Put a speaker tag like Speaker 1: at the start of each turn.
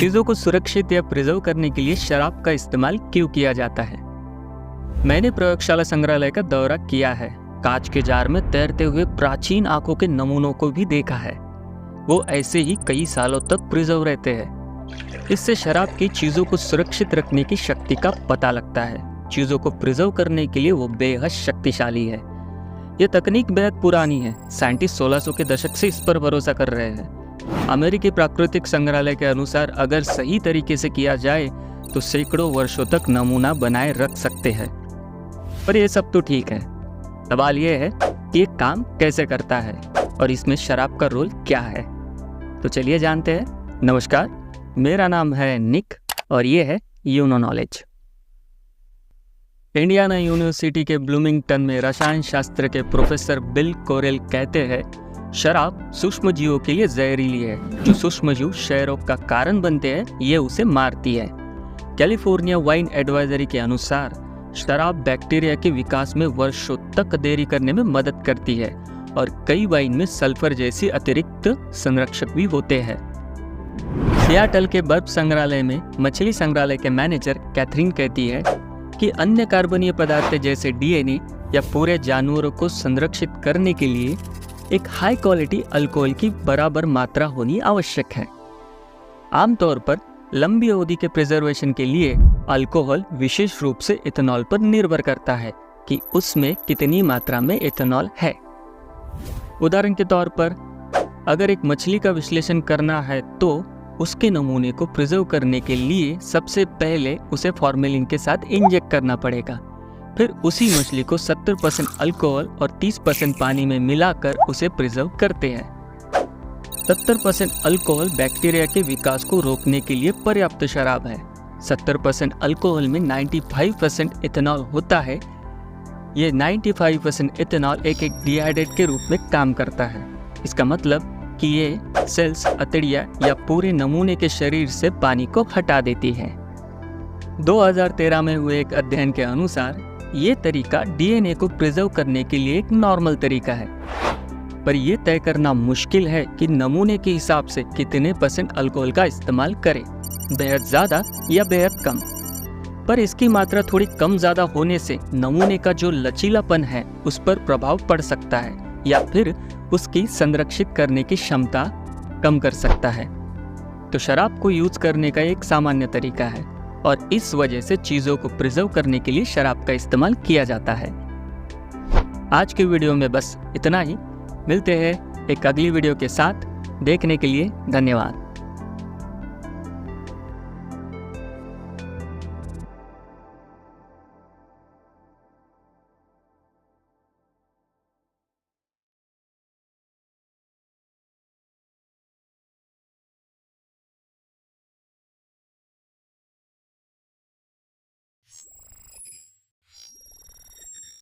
Speaker 1: चीज़ों को सुरक्षित या प्रिजर्व करने के लिए शराब का इस्तेमाल क्यों किया जाता है। मैंने प्रयोगशाला संग्रहालय का दौरा किया है, कांच के जार में तैरते हुए प्राचीन आंखों के नमूनों को भी देखा है। वो ऐसे ही कई सालों तक प्रिजर्व रहते हैं। इससे शराब की चीज़ों को सुरक्षित रखने की शक्ति का पता लगता है। चीज़ों को प्रिजर्व करने के लिए वो बेहद शक्तिशाली है। ये तकनीक बेहद पुरानी है। साइंटिस्ट 1600 के दशक से इस पर भरोसा कर रहे हैं। अमेरिकी प्राकृतिक संग्रहालय के अनुसार अगर सही तरीके से किया जाए तो सैकड़ों वर्षों तक नमूना बनाए रख सकते हैं। पर ये सब तो ठीक है, सवाल ये है कि ये काम कैसे करता है और इसमें शराब का रोल क्या है। तो चलिए जानते हैं। नमस्कार, मेरा नाम है निक और ये है यूनो नॉलेज। इंडियाना यूनिवर्सिटी के ब्लूमिंगटन में रसायन शास्त्र के प्रोफेसर बिल कोरेल कहते हैं, शराब सूक्ष्म जीवों के लिए जहरीली है। जो सूक्ष्म जीव क्षय रोग का कारण बनते हैं, ये उसे मारती है। कैलिफोर्निया वाइन एडवाइजरी के अनुसार शराब बैक्टीरिया के विकास में वर्षों तक देरी करने में मदद करती है और कई वाइन में सल्फर जैसी अतिरिक्त संरक्षक भी होते हैं। सियाटल के बर्फ संग्रहालय में मछली संग्रहालय के मैनेजर कैथरीन कहती है कि अन्य कार्बनीय पदार्थ जैसे डीएनए या पूरे जानवरों को संरक्षित करने के लिए एक हाई क्वालिटी अल्कोहल की बराबर मात्रा होनी आवश्यक है। आमतौर पर लंबी अवधि के प्रिजर्वेशन के लिए अल्कोहल विशेष रूप से इथेनॉल पर निर्भर करता है कि उसमें कितनी मात्रा में इथेनॉल है। उदाहरण के तौर पर अगर एक मछली का विश्लेषण करना है तो उसके नमूने को प्रिजर्व करने के लिए सबसे पहले उसे फॉर्मेलिन के साथ इंजेक्ट करना पड़ेगा। फिर उसी मछली को 70% अल्कोहल और 30% पानी में मिलाकर उसे प्रिजर्व करते हैं। 70% अल्कोहल बैक्टीरिया के विकास को रोकने के लिए पर्याप्त शराब है। 70% अल्कोहल में 95% इथेनॉल होता है। ये 95% इथेनॉल एक डिहाइड्रेट के रूप में काम करता है। इसका मतलब कि ये सेल्स, अतड़ियाँ या पूरे नमूने के शरीर से पानी को हटा देती है। 2013 में हुए एक अध्ययन के अनुसार ये तरीका डीएनए को प्रिजर्व करने के लिए एक नॉर्मल तरीका है, पर यह तय करना मुश्किल है कि नमूने के हिसाब से कितने % अल्कोहल का इस्तेमाल करें, बेहद ज़्यादा या बेहद कम। पर इसकी मात्रा थोड़ी कम ज़्यादा होने से नमूने का जो लचीलापन है उस पर प्रभाव पड़ सकता है या फिर उसकी संरक्षित करने की क्षमता कम कर सकता है। तो शराब को यूज करने का एक सामान्य तरीका है और इस वजह से चीज़ों को प्रिजर्व करने के लिए शराब का इस्तेमाल किया जाता है। आज के वीडियो में बस इतना ही। मिलते हैं एक अगली वीडियो के साथ। देखने के लिए धन्यवाद।